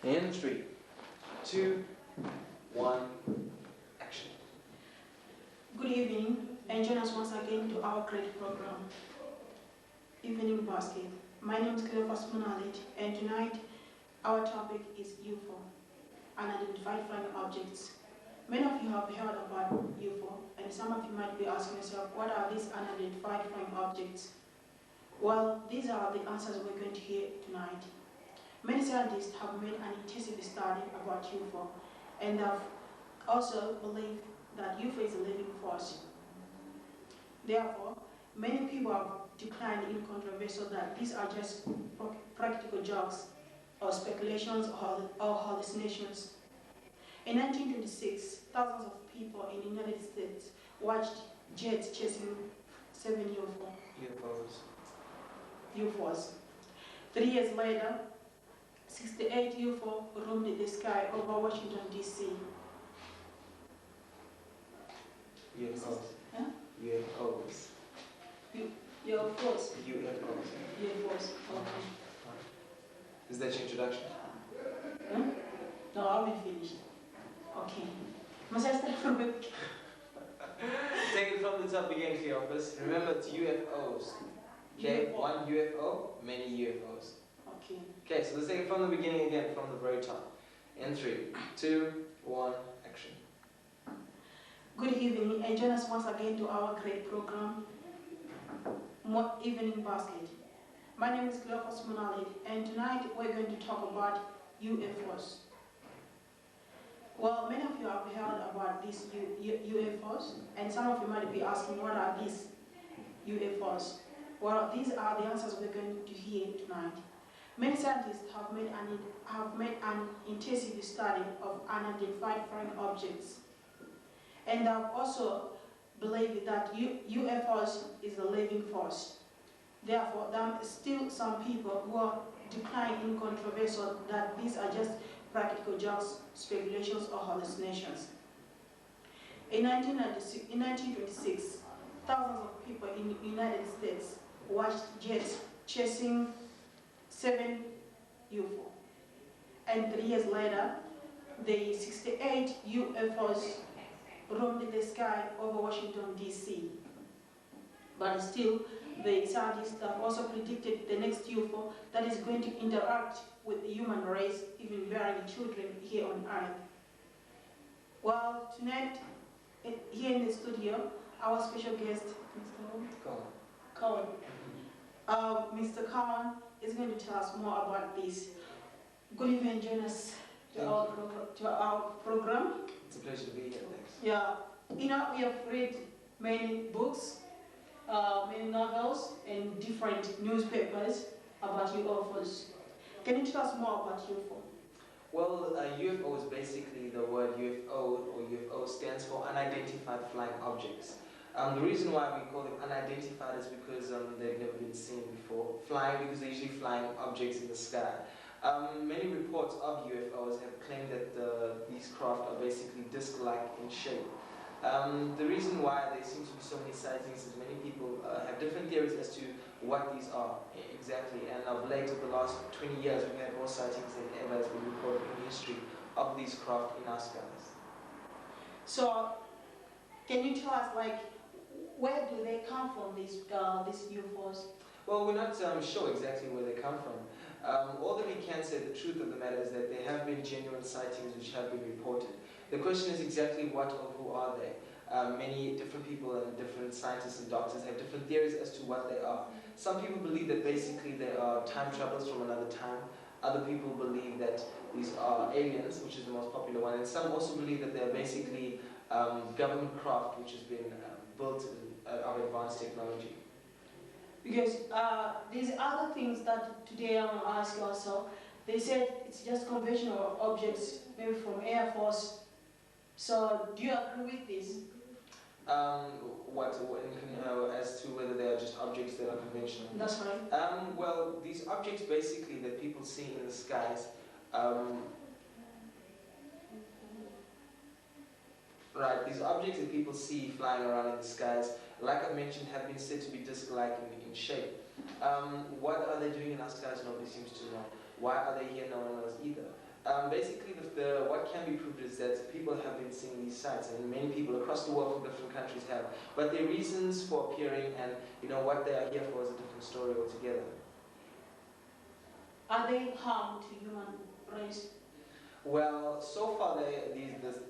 In 3, 2, 1, action. Good evening, and join us once again to our great program, Evening Basket. My name is Cleo Bonny, and tonight our topic is UFO, unidentified flying objects. Many of you have heard about UFO, and some of you might be asking yourself, what are these unidentified flying objects? Well, these are the answers we're going to hear tonight. Many scientists have made an intensive study about UFO, and have also believed that UFO is a living force. Therefore, many people have declined in controversy that these are just practical jokes or speculations or hallucinations. In 1926, thousands of people in the United States watched jets chasing 7 UFOs. 3 years later, 68 UFO roamed the sky over Washington, D.C. UFOs. Huh? UFOs. UFOs. UFOs. UFOs. Okay. Is that your introduction? Huh? No, I haven't finished. Okay. Must I start from the Take it from the top again, Cleopas. Remember, it's UFOs. Okay? UFO. One UFO, many UFOs. Okay. Okay, so let's take it from the beginning again, from the very top. In 3, 2, 1, action. Good evening, and join us once again to our great program, Evening Basket. My name is Cleo Bonny, and tonight we're going to talk about UFOs. Well, many of you have heard about these UFOs, and some of you might be asking, what are these UFOs? Well, these are the answers we're going to hear tonight. Many scientists have made an intensive study of unidentified flying objects, and have also believed that UFOs is a living force. Therefore, there are still some people who are declining in controversy that these are just practical jokes, speculations, or hallucinations. In 1926, thousands of people in the United States watched jets chasing 7 UFO. And 3 years later, the 68 UFOs roamed the sky over Washington, D.C. But still, the scientists have also predicted the next UFO that is going to interact with the human race, even bearing children here on Earth. Well, tonight, here in the studio, our special guest, Mr. Cohen. Mr. Cohen is going to tell us more about this. Good evening, join us to our program. It's a pleasure to be here, thanks. Yeah, we have read many books, many novels, and different newspapers about UFOs. Can you tell us more about UFO? Well, UFO is basically the word UFO, or UFO stands for unidentified flying objects. The reason why we call them unidentified is because they've never been seen before. Flying because they're usually flying objects in the sky. Many reports of UFOs have claimed that these craft are basically disc-like in shape. The reason why there seems to be so many sightings is many people have different theories as to what these are exactly. And of late, over the last 20 years, we've had more sightings than ever has been recorded in history of these craft in our skies. So, can you tell us, like, where do they come from, these UFOs? Well, we're not sure exactly where they come from. All that we can say, the truth of the matter, is that there have been genuine sightings which have been reported. The question is exactly what or who are they? Many different people and different scientists and doctors have different theories as to what they are. Some people believe that basically they are time travelers from another time. Other people believe that these are aliens, which is the most popular one. And some also believe that they're basically government craft, which has been built of advanced technology. Because these other things that today I'm going to ask you also, they said it's just conventional objects, maybe from Air Force. So do you agree with this? As to whether they are just objects that are conventional? That's right. Well, these objects basically that people see in the skies, right, these objects that people see flying around in the skies, like I mentioned, have been said to be disc-like in shape. What are they doing in our skies? Nobody seems to know. Why are they here? No one knows either. Basically, what can be proved is that people have been seeing these sites, and many people across the world from different countries have. But their reasons for appearing and what they are here for is a different story altogether. Are they harm to human race? Well, so far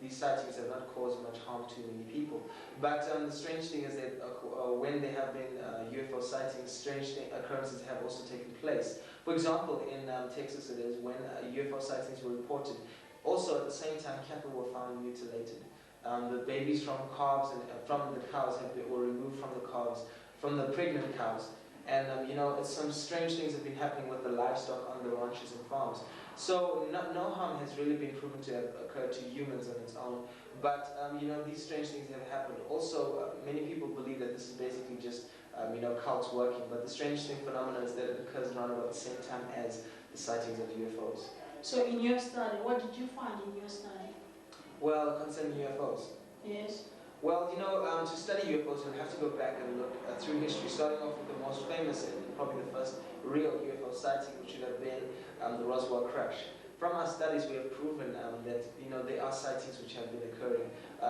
these sightings have not caused much harm to many people. But the strange thing is that when there have been UFO sightings, occurrences have also taken place. For example, in Texas it is, when UFO sightings were reported, also at the same time cattle were found mutilated. The babies from calves and from the cows were removed from the calves, from the pregnant cows. And some strange things have been happening with the livestock on the ranches and farms. So no harm has really been proven to have occurred to humans on its own. But these strange things have happened. Also, many people believe that this is basically just cults working. But the strange phenomenon is that it occurs around about the same time as the sightings of UFOs. So in your study, what did you find in your study? Well, concerning UFOs. Yes. Well, to study UFOs, you'll have to go back and look through history, starting off with the most famous and probably the first real UFO sighting, which would have been the Roswell crash. From our studies, we have proven that there are sightings which have been occurring.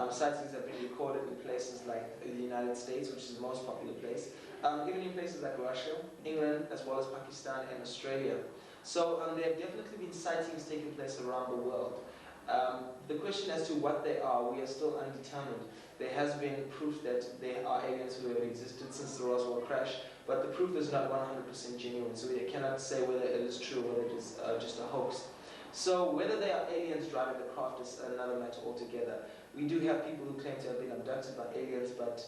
Sightings have been recorded in places like the United States, which is the most popular place, even in places like Russia, England, as well as Pakistan and Australia. So there have definitely been sightings taking place around the world. The question as to what they are, we are still undetermined. There has been proof that there are aliens who have existed since the Roswell crash, but the proof is not 100% genuine, so we cannot say whether it is true or whether it is just a hoax. So whether they are aliens driving the craft is another matter altogether. We do have people who claim to have been abducted by aliens, but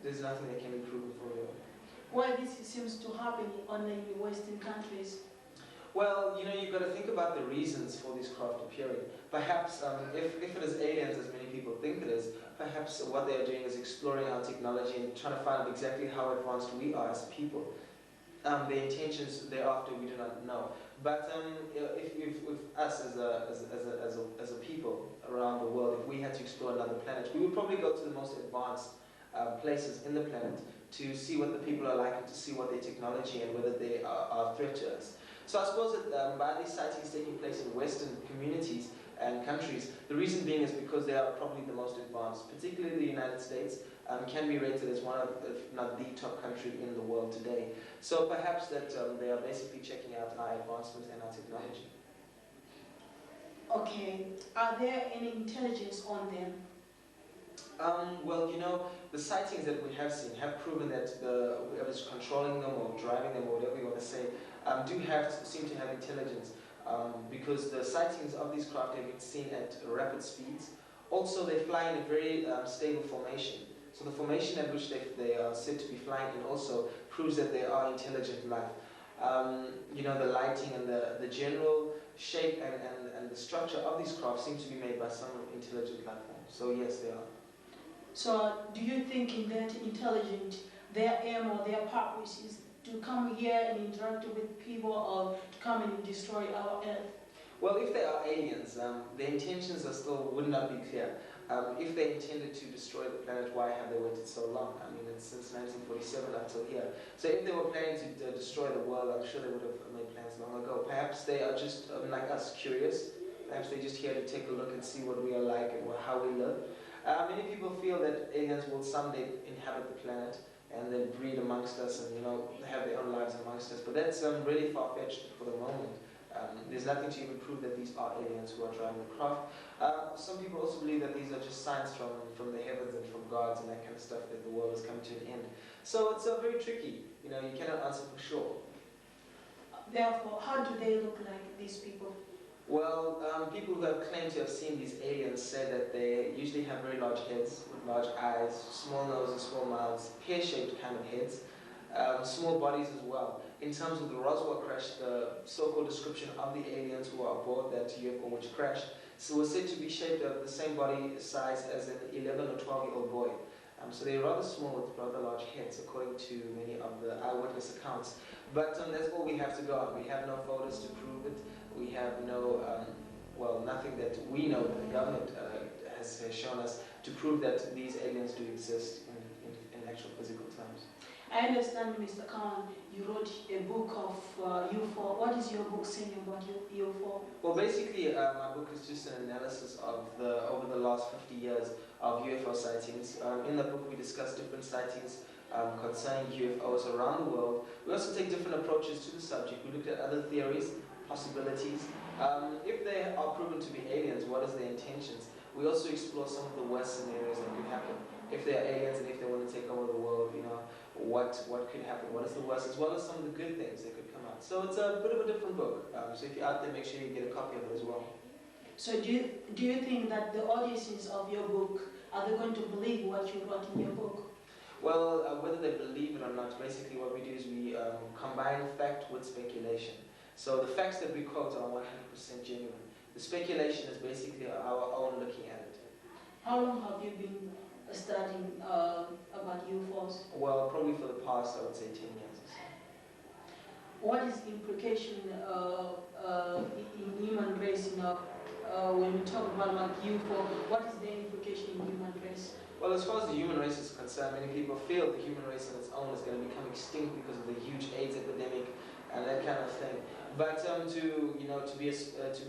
there's nothing that can be proven for real. Why this seems to happen only in Western countries? Well, you've got to think about the reasons for these craft appearing. Perhaps, if it is aliens, as many people think it is, perhaps what they are doing is exploring our technology and trying to find out exactly how advanced we are as people. The intentions thereafter we do not know. But if us as a people around the world, if we had to explore another planet, we would probably go to the most advanced places in the planet to see what the people are like and to see what their technology and whether they are a threat to us. So I suppose that by these sightings taking place in Western communities and countries, the reason being is because they are probably the most advanced, particularly the United States, can be rated as one of, if not the top country in the world today. So perhaps that they are basically checking out our advancements and our technology. Okay, are there any intelligence on them? Well, the sightings that we have seen have proven that whoever's controlling them or driving them or whatever you want to say, seem to have intelligence, because the sightings of these craft have been seen at rapid speeds. Also, they fly in a very stable formation. So the formation at which they are said to be flying in also proves that they are intelligent life. The lighting and the general shape and the structure of these craft seem to be made by some intelligent life form. So yes, they are. So do you think in that intelligent, their aim or their purpose is to come here and interact with people or to come and destroy our Earth? Well, if they are aliens, their intentions would not be clear. If they intended to destroy the planet, why have they waited so long? I mean, it's since 1947 until here. So if they were planning to destroy the world, I'm sure they would have made plans long ago. Perhaps they are just, like us, curious. Perhaps they're just here to take a look and see what we are like and how we live. Many people feel that aliens will someday inhabit the planet and then breed amongst us and have their own lives amongst us. But that's really far-fetched for the moment. There's nothing to even prove that these are aliens who are driving the craft. Some people also believe that these are just signs from the heavens and from gods and that kind of stuff, that the world has come to an end. So it's very tricky. You cannot answer for sure. Therefore, how do they look like, these people? Well, people who have claimed to have seen these aliens say that they usually have very large heads with large eyes, small noses, small mouths, pear-shaped kind of heads, small bodies as well. In terms of the Roswell crash, the so-called description of the aliens who are aboard that UFO which crashed was said to be shaped of the same body size as an 11 or 12-year-old boy. So they're rather small with rather large heads, according to many of the eyewitness accounts. But that's all we have to go on. We have no photos to prove it. We have no, nothing that we know that the government has shown us to prove that these aliens do exist in actual physical terms. I understand, Mr. Khan, you wrote a book of UFO. What is your book saying about UFO? Well, basically, my book is just an analysis of over the last 50 years of UFO sightings. In the book, we discuss different sightings concerning UFOs around the world. We also take different approaches to the subject. We looked at other theories, possibilities. If they are proven to be aliens, what is their intentions? We also explore some of the worst scenarios that could happen. If they are aliens and if they want to take over the world, what could happen? What is the worst? As well as some of the good things that could come out. So it's a bit of a different book. So if you're out there, make sure you get a copy of it as well. So do you think that the audiences of your book, are they going to believe what you wrote in your book? Well, whether they believe it or not, basically what we do is we combine fact with speculation. So the facts that we quote are 100% genuine. The speculation is basically our own looking at it. How long have you been studying about UFOs? Well, probably for the past, I would say 10 years. What is the implication in human race, when we talk about like UFO, what is the implication in human race? Well, as far as the human race is concerned, many people feel the human race on its own is going to become extinct because of the huge AIDS epidemic and that kind of thing. But to be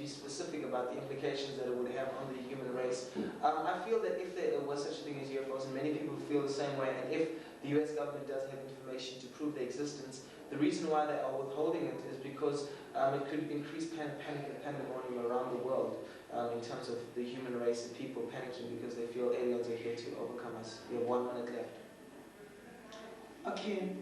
specific about the implications that it would have on the human race, I feel that if there was such a thing as UFOs, and many people feel the same way, and if the U.S. government does have information to prove their existence, the reason why they are withholding it is because it could increase panic and pandemonium around the world. In terms of the human race and people panicking because they feel aliens are here to overcome us. We have 1 minute left. Okay.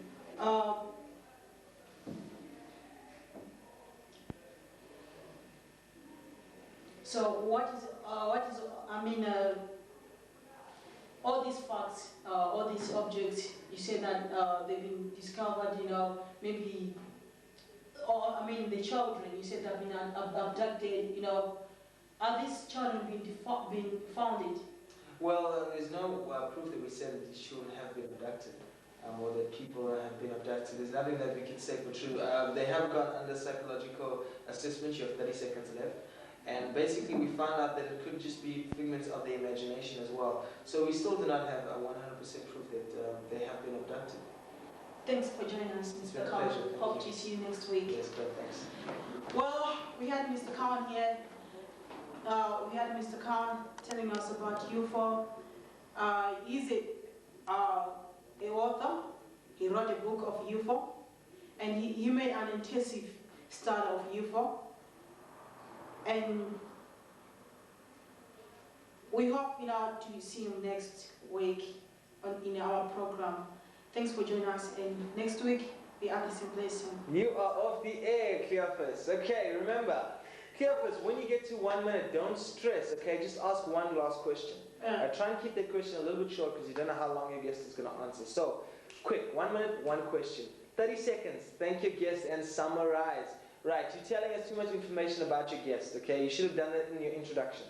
So what is all these facts, all these objects, you say that they've been discovered, maybe, the children, you said have been abducted, are these children being founded? Well, there's no proof that we said that these children have been abducted or that people have been abducted. There's nothing that we can say for true. They have gone under psychological assessment. You have 30 seconds left. And basically we found out that it could just be figments of the imagination as well. So we still do not have 100% proof that they have been abducted. Thanks for joining us, Mr. Khan. Hope to see you next week. Yes, good, thanks. Well, we had Mr. Khan here. We had Mr. Khan telling us about UFO. He's a author. He wrote a book of UFO, and he made an intensive study of UFO. And we hope to see you next week in our program. Thanks for joining us, and next week we are the same place. You are off the air, Cleophas. Okay, remember, Cleophas, when you get to 1 minute, don't stress, okay? Just ask one last question. Try and keep that question a little bit short because you don't know how long your guest is going to answer. So, quick, 1 minute, one question. 30 seconds, thank your guest and summarize. Right, you're telling us too much information about your guest, okay? You should have done that in your introduction.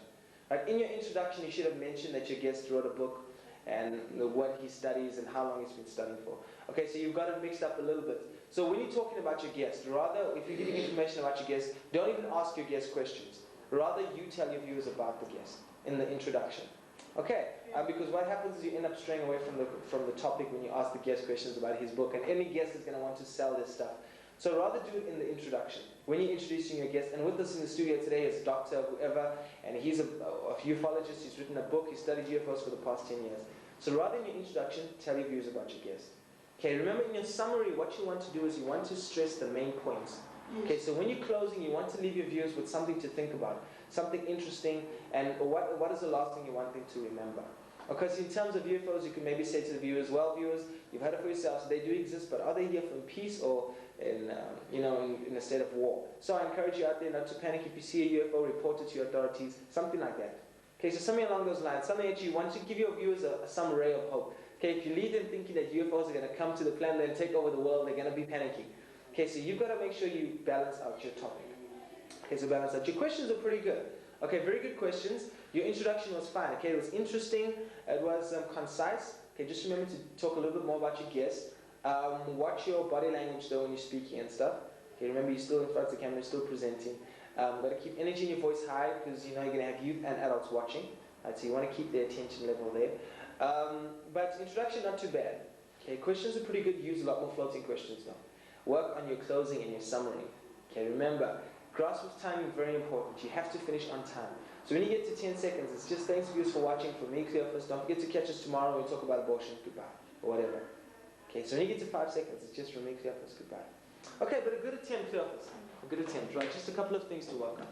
Right, in your introduction, you should have mentioned that your guest wrote a book and what he studies and how long he's been studying for. Okay, so you've got it mixed up a little bit. So when you're talking about your guest, rather, if you're giving information about your guest, don't even ask your guest questions. Rather, you tell your viewers about the guest in the introduction. Okay, because what happens is you end up straying away from the topic when you ask the guest questions about his book, and any guest is going to want to sell this stuff. So rather do it in the introduction, when you're introducing your guest. And with us in the studio today is Dr. whoever, and he's a ufologist, he's written a book, he's studied UFOs for the past 10 years. So rather in your introduction, tell your viewers about your guest. Okay, remember in your summary, what you want to do is you want to stress the main points. Okay, so when you're closing, you want to leave your viewers with something to think about, something interesting, and what is the last thing you want them to remember? Okay, so in terms of UFOs, you can maybe say to the viewers, well, viewers, you've heard it for yourselves, they do exist, but are they here in peace or in a state of war? So I encourage you out there not to panic. If you see a UFO, report it to your authorities, something like that. Okay, so something along those lines, something that you want to give your viewers some ray of hope. Okay, if you leave them thinking that UFOs are going to come to the planet and take over the world, they're going to be panicking. Okay, so you've got to make sure you balance out your topic. Okay, so balance out. Your questions are pretty good. Okay, very good questions. Your introduction was fine. Okay, it was interesting. It was concise. Okay, just remember to talk a little bit more about your guest. Watch your body language though when you're speaking and stuff. Okay, remember you're still in front of the camera, you're still presenting. Got to keep energy in your voice high because you're going to have youth and adults watching. Right, so you want to keep their attention level there. But introduction not too bad. Okay, questions are pretty good. Use a lot more floating questions now. Work on your closing and your summary. Okay, remember, grasp of timing very important. You have to finish on time. So when you get to 10 seconds, it's just thanks viewers for watching. For me, Cleo, first, don't forget to catch us tomorrow when we talk about abortion. Goodbye. Or whatever. Okay, so when you get to 5 seconds, it's just from me, Cleo, first. Goodbye. Okay, but a good attempt, Cleo. A good attempt, right? Just a couple of things to work on.